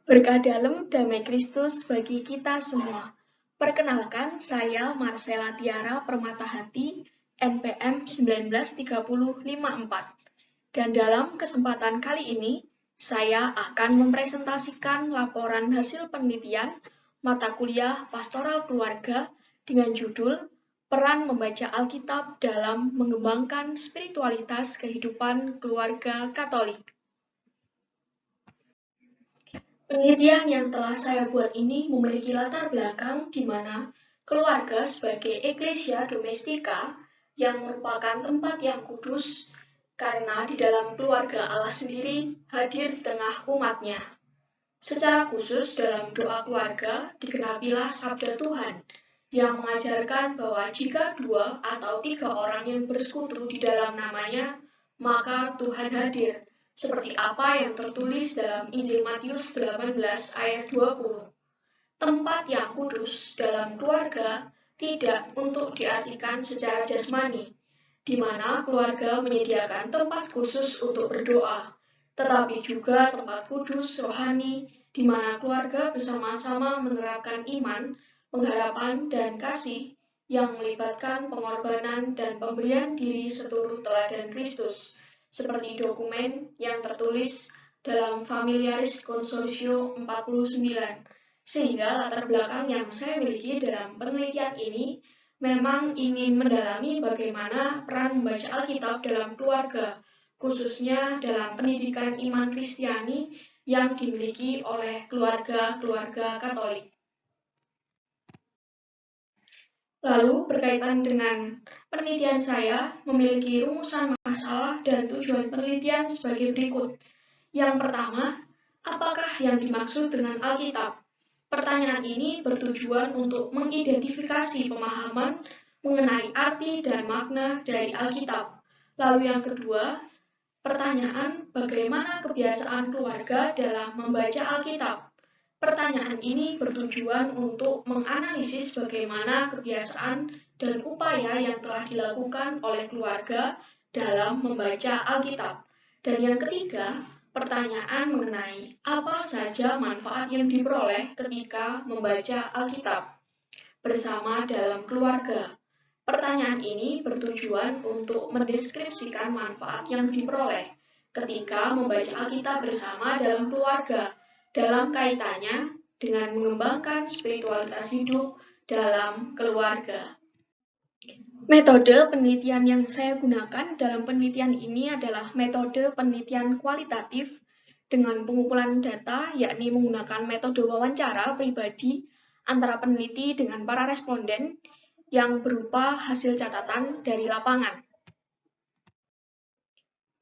Berkah dalam damai Kristus bagi kita semua. Perkenalkan, saya Marcella Tiara Permatahati, NPM 193054. Dan dalam kesempatan kali ini, saya akan mempresentasikan laporan hasil penelitian mata kuliah Pastoral Keluarga dengan judul Peran Membaca Alkitab dalam Mengembangkan Spiritualitas Kehidupan Keluarga Katolik. Penelitian yang telah saya buat ini memiliki latar belakang di mana keluarga sebagai eklesia domestika yang merupakan tempat yang kudus karena di dalam keluarga Allah sendiri hadir di tengah umatnya. Secara khusus dalam doa keluarga digenapilah sabda Tuhan yang mengajarkan bahwa jika 2 atau 3 orang yang bersekutu di dalam namanya, maka Tuhan hadir. Seperti apa yang tertulis dalam Injil Matius 18 ayat 20. Tempat yang kudus dalam keluarga tidak untuk diartikan secara jasmani, di mana keluarga menyediakan tempat khusus untuk berdoa, tetapi juga tempat kudus rohani, di mana keluarga bersama-sama menerapkan iman, pengharapan, dan kasih yang melibatkan pengorbanan dan pemberian diri seturut teladan Kristus, seperti dokumen yang tertulis dalam Familiaris Consortio 49. Sehingga latar belakang yang saya miliki dalam penelitian ini memang ingin mendalami bagaimana peran membaca Alkitab dalam keluarga, khususnya dalam pendidikan iman Kristiani yang dimiliki oleh keluarga-keluarga Katolik. Lalu, berkaitan dengan penelitian saya, memiliki rumusan masalah dan tujuan penelitian sebagai berikut. Yang pertama, apakah yang dimaksud dengan Alkitab? Pertanyaan ini bertujuan untuk mengidentifikasi pemahaman mengenai arti dan makna dari Alkitab. Lalu yang kedua, pertanyaan bagaimana kebiasaan keluarga dalam membaca Alkitab. Pertanyaan ini bertujuan untuk menganalisis bagaimana kebiasaan dan upaya yang telah dilakukan oleh keluarga dalam membaca Alkitab. Dan yang ketiga, pertanyaan mengenai apa saja manfaat yang diperoleh ketika membaca Alkitab bersama dalam keluarga. Pertanyaan ini bertujuan untuk mendeskripsikan manfaat yang diperoleh ketika membaca Alkitab bersama dalam keluarga, dalam kaitannya dengan mengembangkan spiritualitas hidup dalam keluarga. Metode penelitian yang saya gunakan dalam penelitian ini adalah metode penelitian kualitatif dengan pengumpulan data, yakni menggunakan metode wawancara pribadi antara peneliti dengan para responden yang berupa hasil catatan dari lapangan.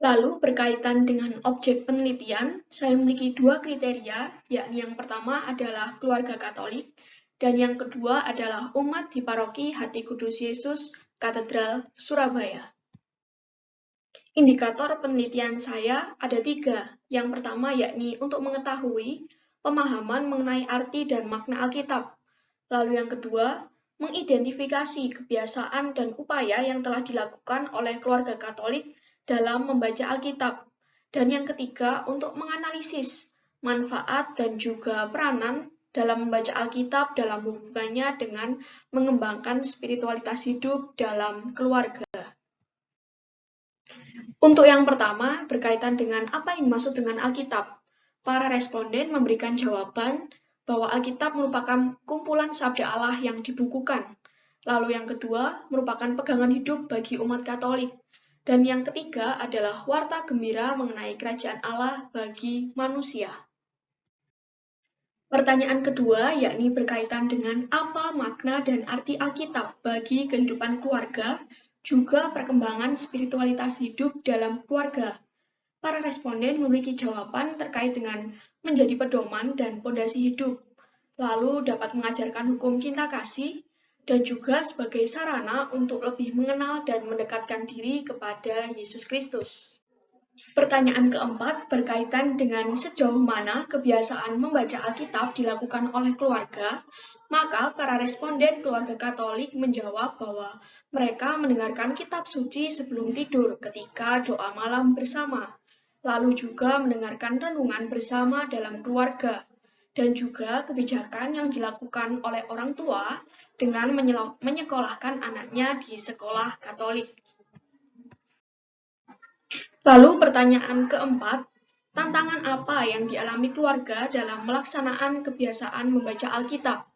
Lalu berkaitan dengan objek penelitian, saya memiliki 2 kriteria, yakni yang pertama adalah keluarga Katolik, dan yang kedua adalah umat di Paroki Hati Kudus Yesus, Katedral Surabaya. Indikator penelitian saya ada 3. Yang pertama yakni untuk mengetahui pemahaman mengenai arti dan makna Alkitab. Lalu yang kedua, mengidentifikasi kebiasaan dan upaya yang telah dilakukan oleh keluarga Katolik dalam membaca Alkitab. Dan yang ketiga, untuk menganalisis manfaat dan juga peranan dalam membaca Alkitab dalam hubungannya dengan mengembangkan spiritualitas hidup dalam keluarga. Untuk yang pertama, berkaitan dengan apa yang dimaksud dengan Alkitab. Para responden memberikan jawaban bahwa Alkitab merupakan kumpulan sabda Allah yang dibukukan. Lalu yang kedua, merupakan pegangan hidup bagi umat Katolik. Dan yang ketiga adalah warta gembira mengenai kerajaan Allah bagi manusia. Pertanyaan kedua yakni berkaitan dengan apa makna dan arti Alkitab bagi kehidupan keluarga, juga perkembangan spiritualitas hidup dalam keluarga. Para responden memiliki jawaban terkait dengan menjadi pedoman dan pondasi hidup, lalu dapat mengajarkan hukum cinta kasih, dan juga sebagai sarana untuk lebih mengenal dan mendekatkan diri kepada Yesus Kristus. Pertanyaan keempat berkaitan dengan sejauh mana kebiasaan membaca Alkitab dilakukan oleh keluarga, maka para responden keluarga Katolik menjawab bahwa mereka mendengarkan kitab suci sebelum tidur ketika doa malam bersama, lalu juga mendengarkan renungan bersama dalam keluarga. dan juga kebijakan yang dilakukan oleh orang tua dengan menyekolahkan anaknya di sekolah Katolik. Lalu pertanyaan keempat, tantangan apa yang dialami keluarga dalam melaksanaan kebiasaan membaca Alkitab?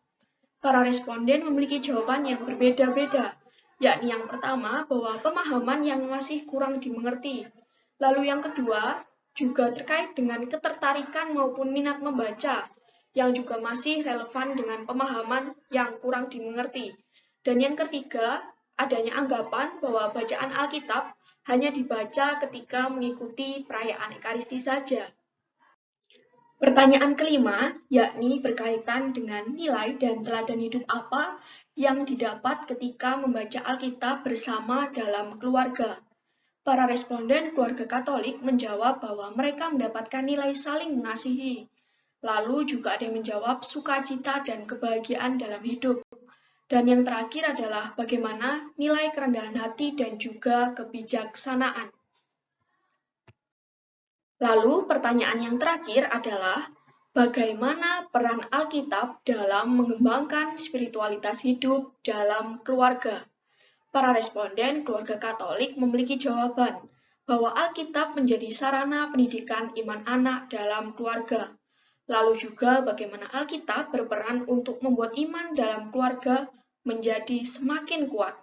Para responden memiliki jawaban yang berbeda-beda, yakni yang pertama bahwa pemahaman yang masih kurang dimengerti. Lalu yang kedua, juga terkait dengan ketertarikan maupun minat membaca, yang juga masih relevan dengan pemahaman yang kurang dimengerti. Dan yang ketiga, adanya anggapan bahwa bacaan Alkitab hanya dibaca ketika mengikuti perayaan Ekaristi saja. Pertanyaan kelima, yakni berkaitan dengan nilai dan teladan hidup apa yang didapat ketika membaca Alkitab bersama dalam keluarga. Para responden keluarga Katolik menjawab bahwa mereka mendapatkan nilai saling mengasihi. Lalu juga ada yang menjawab sukacita dan kebahagiaan dalam hidup. Dan yang terakhir adalah bagaimana nilai kerendahan hati dan juga kebijaksanaan. Lalu pertanyaan yang terakhir adalah, bagaimana peran Alkitab dalam mengembangkan spiritualitas hidup dalam keluarga? Para responden keluarga Katolik memiliki jawaban bahwa Alkitab menjadi sarana pendidikan iman anak dalam keluarga. Lalu juga bagaimana Alkitab berperan untuk membuat iman dalam keluarga menjadi semakin kuat.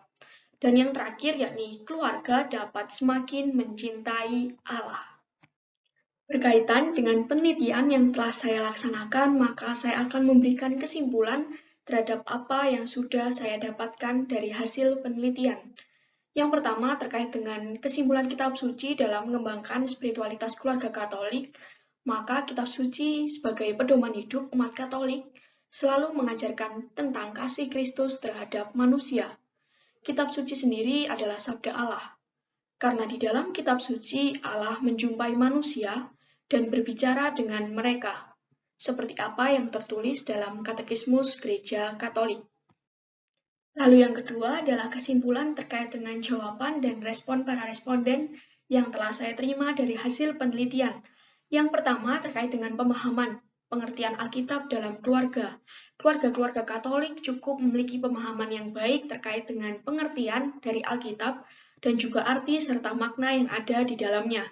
Dan yang terakhir yakni keluarga dapat semakin mencintai Allah. Berkaitan dengan penelitian yang telah saya laksanakan, maka saya akan memberikan kesimpulan terhadap apa yang sudah saya dapatkan dari hasil penelitian. Yang pertama terkait dengan kesimpulan kitab suci dalam mengembangkan spiritualitas keluarga Katolik, maka kitab suci sebagai pedoman hidup umat Katolik selalu mengajarkan tentang kasih Kristus terhadap manusia. Kitab suci sendiri adalah sabda Allah. Karena di dalam kitab suci Allah menjumpai manusia dan berbicara dengan mereka, seperti apa yang tertulis dalam Katekismus Gereja Katolik. Lalu yang kedua adalah kesimpulan terkait dengan jawaban dan respon para responden yang telah saya terima dari hasil penelitian. Yang pertama terkait dengan pemahaman, pengertian Alkitab dalam keluarga. Keluarga-keluarga Katolik cukup memiliki pemahaman yang baik terkait dengan pengertian dari Alkitab dan juga arti serta makna yang ada di dalamnya.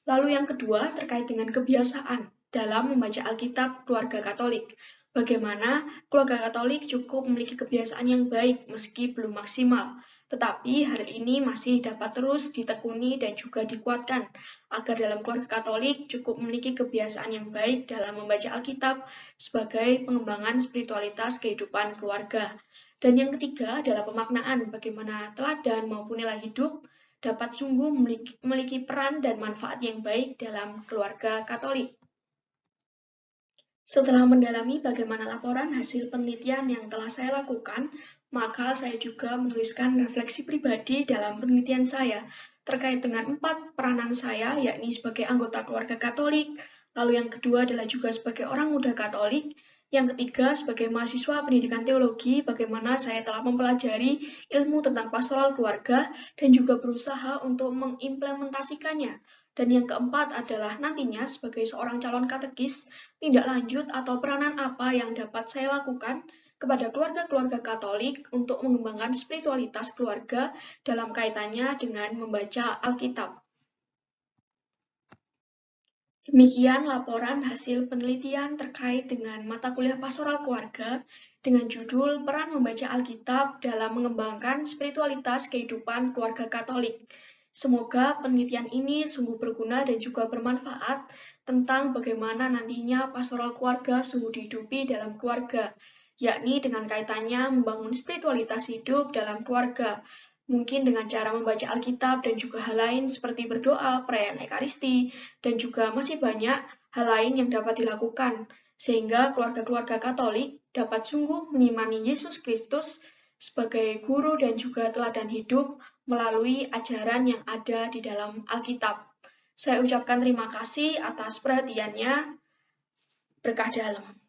Lalu yang kedua terkait dengan kebiasaan dalam membaca Alkitab keluarga Katolik. Bagaimana keluarga Katolik cukup memiliki kebiasaan yang baik meski belum maksimal, tetapi hari ini masih dapat terus ditekuni dan juga dikuatkan agar dalam keluarga Katolik cukup memiliki kebiasaan yang baik dalam membaca Alkitab sebagai pengembangan spiritualitas kehidupan keluarga. Dan yang ketiga adalah pemaknaan bagaimana teladan maupun nilai hidup dapat sungguh memiliki peran dan manfaat yang baik dalam keluarga Katolik. Setelah mendalami bagaimana laporan hasil penelitian yang telah saya lakukan, maka saya juga menuliskan refleksi pribadi dalam penelitian saya terkait dengan 4 peranan saya, yakni sebagai anggota keluarga Katolik, lalu yang kedua adalah juga sebagai orang muda Katolik, yang ketiga sebagai mahasiswa pendidikan teologi, bagaimana saya telah mempelajari ilmu tentang pastoral keluarga dan juga berusaha untuk mengimplementasikannya. Dan yang keempat adalah nantinya sebagai seorang calon katekis, tindak lanjut atau peranan apa yang dapat saya lakukan kepada keluarga-keluarga Katolik untuk mengembangkan spiritualitas keluarga dalam kaitannya dengan membaca Alkitab. Demikian laporan hasil penelitian terkait dengan mata kuliah pastoral keluarga dengan judul Peran Membaca Alkitab dalam Mengembangkan Spiritualitas Kehidupan Keluarga Katolik. Semoga penelitian ini sungguh berguna dan juga bermanfaat tentang bagaimana nantinya pastoral keluarga sungguh dihidupi dalam keluarga, yakni dengan kaitannya membangun spiritualitas hidup dalam keluarga. Mungkin dengan cara membaca Alkitab dan juga hal lain seperti berdoa, perayaan Ekaristi, dan juga masih banyak hal lain yang dapat dilakukan, sehingga keluarga-keluarga Katolik dapat sungguh mengimani Yesus Kristus sebagai guru dan juga teladan hidup melalui ajaran yang ada di dalam Alkitab. Saya ucapkan terima kasih atas perhatiannya. Berkah dalam.